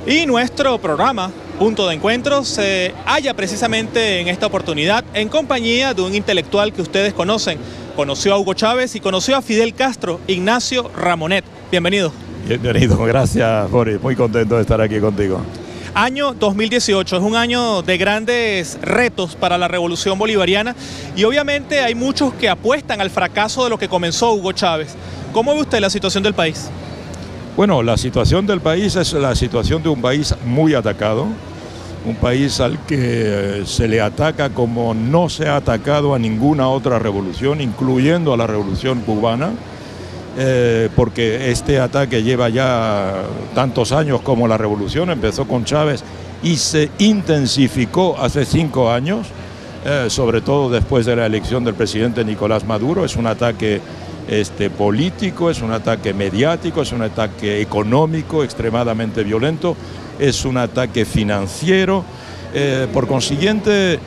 Y nuestro programa, Punto de Encuentro, se halla precisamente en esta oportunidad en compañía de un intelectual que ustedes conocen. Conoció a Hugo Chávez y conoció a Fidel Castro, Ignacio Ramonet. Bienvenido. Bienvenido, gracias Boris, muy contento de estar aquí contigo. Año 2018 es un año de grandes retos para la revolución bolivariana y obviamente hay muchos que apuestan al fracaso de lo que comenzó Hugo Chávez. ¿Cómo ve usted la situación del país? Bueno, la situación del país es la situación de un país muy atacado, un país al que se le ataca como no se ha atacado a ninguna otra revolución, incluyendo a la revolución cubana, porque este ataque lleva ya tantos años como la revolución, empezó con Chávez y se intensificó hace 5 años, sobre todo después de la elección del presidente Nicolás Maduro. Es un ataque político, es un ataque mediático, es un ataque económico extremadamente violento, es un ataque financiero. Por consiguiente,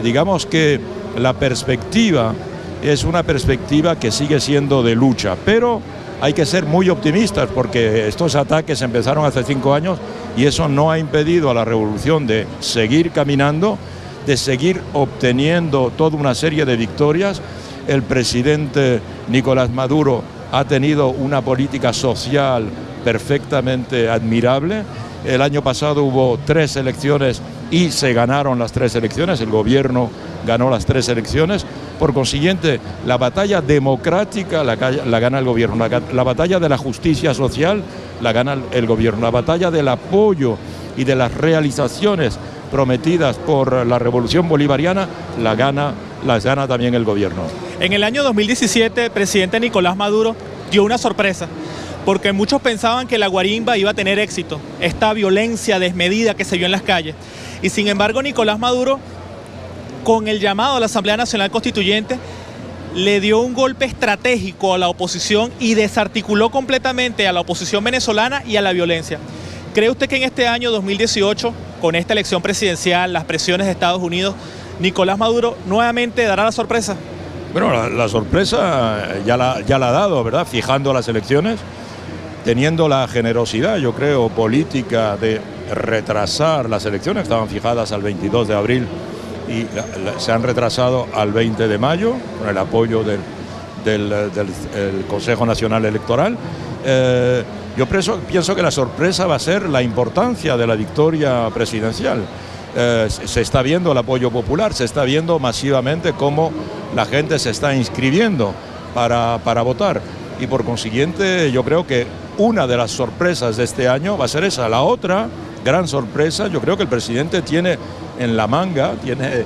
digamos que la perspectiva es una perspectiva que sigue siendo de lucha, pero hay que ser muy optimistas porque estos ataques empezaron hace 5 años y eso no ha impedido a la revolución de seguir caminando, de seguir obteniendo toda una serie de victorias. El presidente Nicolás Maduro ha tenido una política social perfectamente admirable. El año pasado hubo 3 elecciones y se ganaron las 3 elecciones, el gobierno ganó las 3 elecciones. Por consiguiente, la batalla democrática la gana el gobierno, la batalla de la justicia social la gana el gobierno, la batalla del apoyo y de las realizaciones prometidas por la revolución bolivariana las gana también el gobierno. En el año 2017, el presidente Nicolás Maduro dio una sorpresa, porque muchos pensaban que la guarimba iba a tener éxito, esta violencia desmedida que se vio en las calles. Y sin embargo, Nicolás Maduro, con el llamado a la Asamblea Nacional Constituyente, le dio un golpe estratégico a la oposición y desarticuló completamente a la oposición venezolana y a la violencia. ¿Cree usted que en este año 2018, con esta elección presidencial, las presiones de Estados Unidos, Nicolás Maduro nuevamente dará la sorpresa? Bueno, la sorpresa ya la ha dado, ¿verdad? Fijando las elecciones, teniendo la generosidad, yo creo, política de retrasar las elecciones, estaban fijadas al 22 de abril y se han retrasado al 20 de mayo con el apoyo del Consejo Nacional Electoral. Yo pienso que la sorpresa va a ser la importancia de la victoria presidencial. Se está viendo el apoyo popular, se está viendo masivamente cómo la gente se está inscribiendo para votar y por consiguiente yo creo que una de las sorpresas de este año va a ser esa. La otra gran sorpresa, yo creo que el presidente tiene en la manga, tiene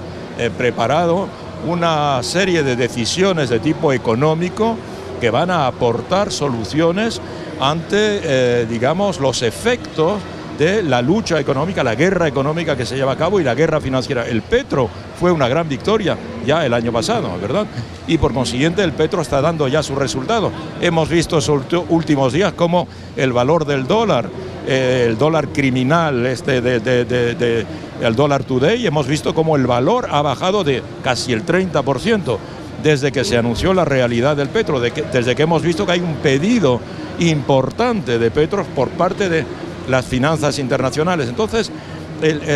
preparado una serie de decisiones de tipo económico que van a aportar soluciones ante, digamos, los efectos de la lucha económica, la guerra económica que se lleva a cabo y la guerra financiera. El petro fue una gran victoria ya el año pasado, ¿verdad? Y por consiguiente el petro está dando ya su resultado. Hemos visto estos últimos días cómo el valor del dólar, el dólar criminal, el dólar today, hemos visto cómo el valor ha bajado de casi el 30% desde que se anunció la realidad del petro, desde que hemos visto que hay un pedido importante de petro por parte de las finanzas internacionales. Entonces,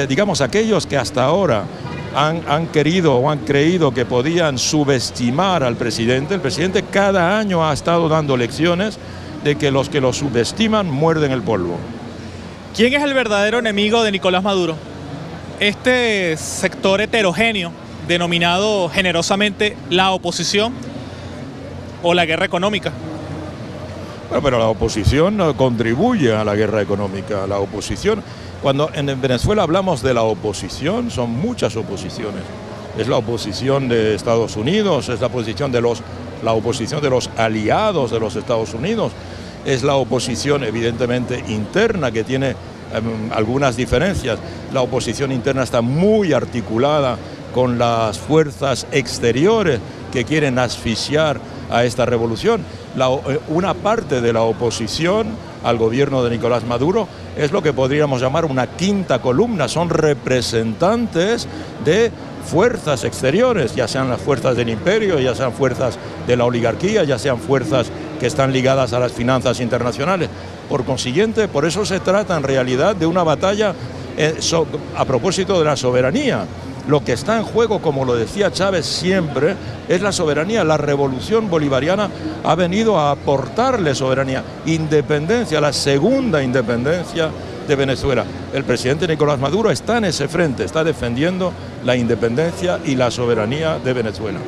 digamos, aquellos que hasta ahora han querido o han creído que podían subestimar al presidente, el presidente cada año ha estado dando lecciones de que los que lo subestiman muerden el polvo. ¿Quién es el verdadero enemigo de Nicolás Maduro? Este sector heterogéneo, denominado generosamente la oposición o la guerra económica. Bueno, pero la oposición contribuye a la guerra económica. La oposición, cuando en Venezuela hablamos de la oposición, son muchas oposiciones. Es la oposición de Estados Unidos, es la oposición de los aliados de los Estados Unidos, es la oposición evidentemente interna que tiene algunas diferencias. La oposición interna está muy articulada con las fuerzas exteriores que quieren asfixiar a esta revolución. Una parte de la oposición al gobierno de Nicolás Maduro es lo que podríamos llamar una quinta columna, son representantes de fuerzas exteriores, ya sean las fuerzas del imperio, ya sean fuerzas de la oligarquía, ya sean fuerzas que están ligadas a las finanzas internacionales. Por consiguiente, por eso se trata en realidad de una batalla a propósito de la soberanía. Lo que está en juego, como lo decía Chávez siempre, es la soberanía. La revolución bolivariana ha venido a aportarle soberanía, independencia, la segunda independencia de Venezuela. El presidente Nicolás Maduro está en ese frente, está defendiendo la independencia y la soberanía de Venezuela.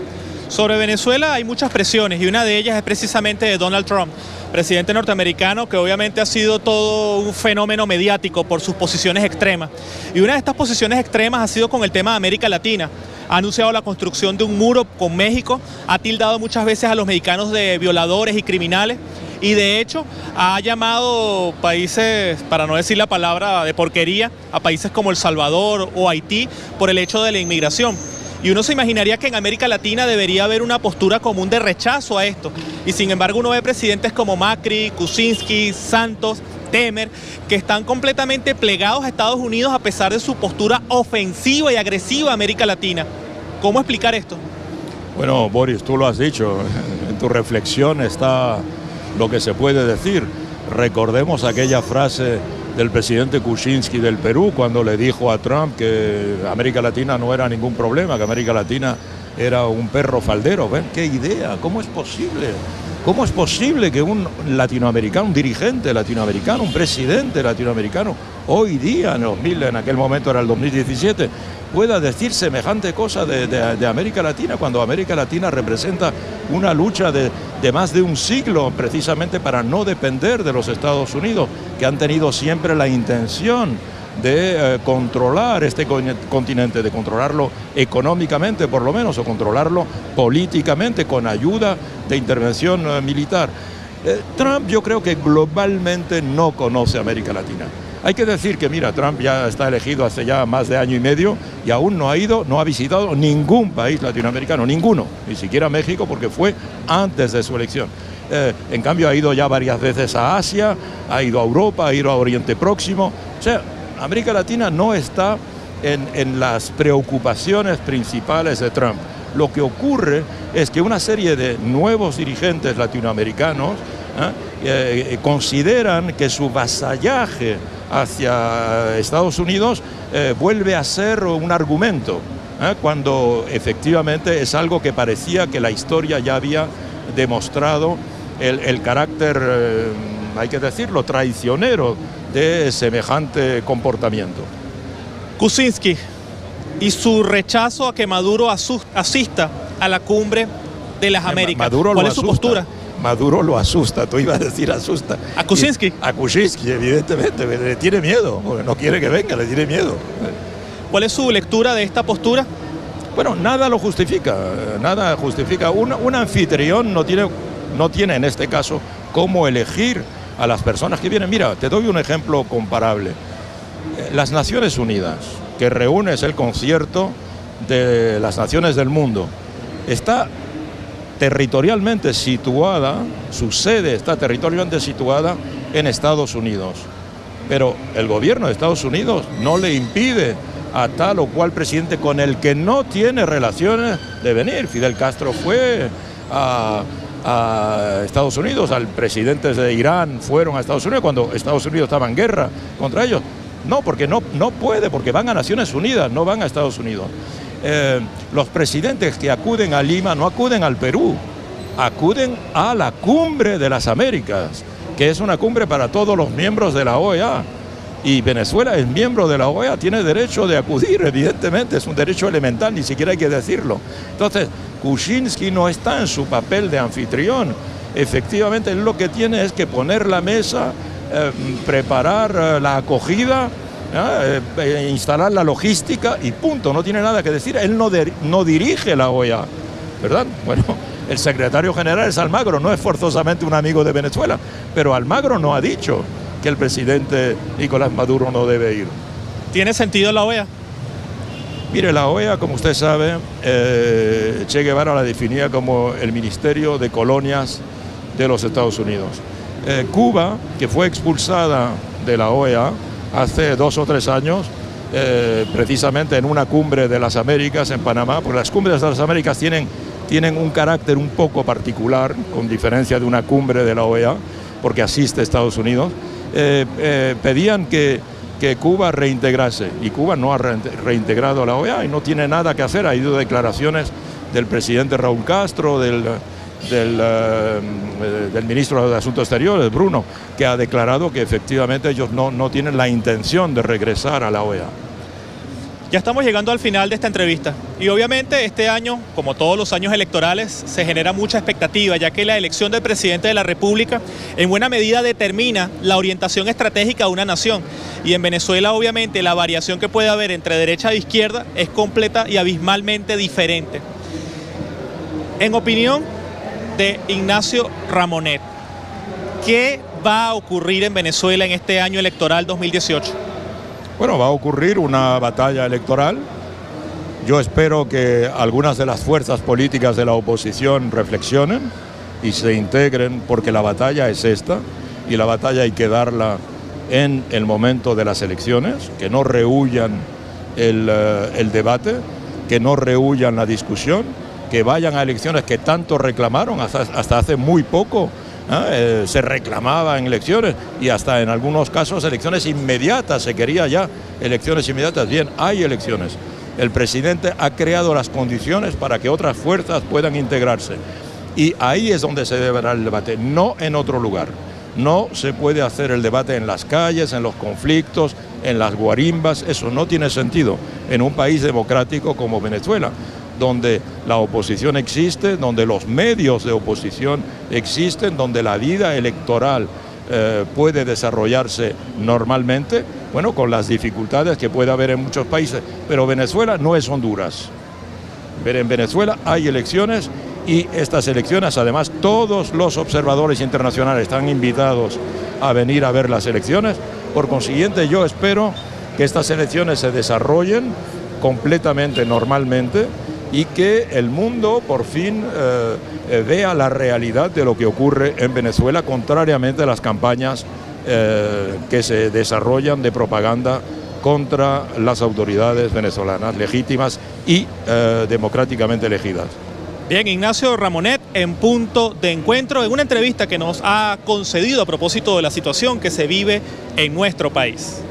Sobre Venezuela hay muchas presiones y una de ellas es precisamente de Donald Trump, presidente norteamericano, que obviamente ha sido todo un fenómeno mediático por sus posiciones extremas. Y una de estas posiciones extremas ha sido con el tema de América Latina. Ha anunciado la construcción de un muro con México, ha tildado muchas veces a los mexicanos de violadores y criminales y de hecho ha llamado países, para no decir la palabra de porquería, a países como El Salvador o Haití por el hecho de la inmigración. Y uno se imaginaría que en América Latina debería haber una postura común de rechazo a esto. Y sin embargo uno ve presidentes como Macri, Kuczynski, Santos, Temer, que están completamente plegados a Estados Unidos a pesar de su postura ofensiva y agresiva a América Latina. ¿Cómo explicar esto? Bueno, Boris, tú lo has dicho. En tu reflexión está lo que se puede decir. Recordemos aquella frase del presidente Kuczynski del Perú cuando le dijo a Trump que América Latina no era ningún problema, que América Latina era un perro faldero. ¿Ven qué idea? ¿Cómo es posible? ¿Cómo es posible que un latinoamericano, un dirigente latinoamericano, un presidente latinoamericano, hoy día, en aquel momento era el 2017, pueda decir semejante cosa de América Latina, cuando América Latina representa una lucha de más de un siglo precisamente para no depender de los Estados Unidos, que han tenido siempre la intención de controlar este continente, de controlarlo económicamente por lo menos, o controlarlo políticamente con ayuda de intervención militar. Trump yo creo que globalmente no conoce América Latina. Hay que decir que, mira, Trump ya está elegido hace ya más de año y medio y aún no ha visitado ningún país latinoamericano, ninguno, ni siquiera México, porque fue antes de su elección. En cambio ha ido ya varias veces a Asia, ha ido a Europa, ha ido a Oriente Próximo. O sea, América Latina no está en las preocupaciones principales de Trump. Lo que ocurre es que una serie de nuevos dirigentes latinoamericanos consideran que su vasallaje hacia Estados Unidos vuelve a ser un argumento, cuando efectivamente es algo que parecía que la historia ya había demostrado el carácter, hay que decirlo, traicionero de semejante comportamiento. Kuczynski y su rechazo a que Maduro asista a la cumbre de las Américas. ¿Cuál es su postura? Maduro lo asusta, tú ibas a decir asusta. ¿A Kuczynski? A Kuczynski, evidentemente, le tiene miedo, no quiere que venga, le tiene miedo. ¿Cuál es su lectura de esta postura? Bueno, nada lo justifica, nada justifica. Un anfitrión no tiene en este caso cómo elegir a las personas que vienen. Mira, te doy un ejemplo comparable. Las Naciones Unidas, que reúne el concierto de las naciones del mundo, está territorialmente situada, su sede está territorialmente situada en Estados Unidos. Pero el gobierno de Estados Unidos no le impide a tal o cual presidente con el que no tiene relaciones de venir. Fidel Castro fue a Estados Unidos, al presidente de Irán fueron a Estados Unidos cuando Estados Unidos estaba en guerra contra ellos. No, porque no puede, porque van a Naciones Unidas, no van a Estados Unidos. Los presidentes que acuden a Lima no acuden al Perú, acuden a la Cumbre de las Américas, que es una cumbre para todos los miembros de la OEA. Y Venezuela es miembro de la OEA, tiene derecho de acudir, evidentemente, es un derecho elemental, ni siquiera hay que decirlo. Entonces, Kuczynski no está en su papel de anfitrión. Efectivamente, él lo que tiene es que poner la mesa, preparar la acogida, instalar la logística y punto, no tiene nada que decir. Él no dirige la OEA, ¿verdad? Bueno, el secretario general es Almagro, no es forzosamente un amigo de Venezuela, pero Almagro no ha dicho que el presidente Nicolás Maduro no debe ir. ¿Tiene sentido la OEA? Mire, la OEA, como usted sabe, Che Guevara la definía como el Ministerio de Colonias de los Estados Unidos. Cuba, que fue expulsada de la OEA hace 2 o 3 años, precisamente en una cumbre de las Américas en Panamá, porque las cumbres de las Américas tienen tienen un carácter un poco particular, con diferencia de una cumbre de la OEA, porque asiste Estados Unidos. Pedían que Cuba reintegrase, y Cuba no ha reintegrado a la OEA y no tiene nada que hacer. Ha habido declaraciones del presidente Raúl Castro, del ministro de Asuntos Exteriores, Bruno, que ha declarado que efectivamente ellos no tienen la intención de regresar a la OEA. Ya estamos llegando al final de esta entrevista y obviamente este año, como todos los años electorales, se genera mucha expectativa, ya que la elección del presidente de la República en buena medida determina la orientación estratégica de una nación. Y en Venezuela obviamente la variación que puede haber entre derecha e izquierda es completa y abismalmente diferente. En opinión de Ignacio Ramonet, ¿qué va a ocurrir en Venezuela en este año electoral 2018? Bueno, va a ocurrir una batalla electoral. Yo espero que algunas de las fuerzas políticas de la oposición reflexionen y se integren, porque la batalla es esta, y la batalla hay que darla en el momento de las elecciones, que no rehuyan el debate, que no rehuyan la discusión, que vayan a elecciones que tanto reclamaron hasta hace muy poco. Se reclamaba en elecciones y hasta en algunos casos elecciones inmediatas, se quería ya elecciones inmediatas. Bien, hay elecciones. El presidente ha creado las condiciones para que otras fuerzas puedan integrarse y ahí es donde se debe dar el debate, no en otro lugar. No se puede hacer el debate en las calles, en los conflictos, en las guarimbas. Eso no tiene sentido en un país democrático como Venezuela, donde la oposición existe, donde los medios de oposición existen, donde la vida electoral puede desarrollarse normalmente, bueno, con las dificultades que puede haber en muchos países. Pero Venezuela no es Honduras. Pero en Venezuela hay elecciones y estas elecciones, además, todos los observadores internacionales están invitados a venir a ver las elecciones. Por consiguiente, yo espero que estas elecciones se desarrollen completamente normalmente y que el mundo por fin vea la realidad de lo que ocurre en Venezuela, contrariamente a las campañas que se desarrollan de propaganda contra las autoridades venezolanas legítimas y democráticamente elegidas. Bien, Ignacio Ramonet, en Punto de Encuentro, en una entrevista que nos ha concedido a propósito de la situación que se vive en nuestro país.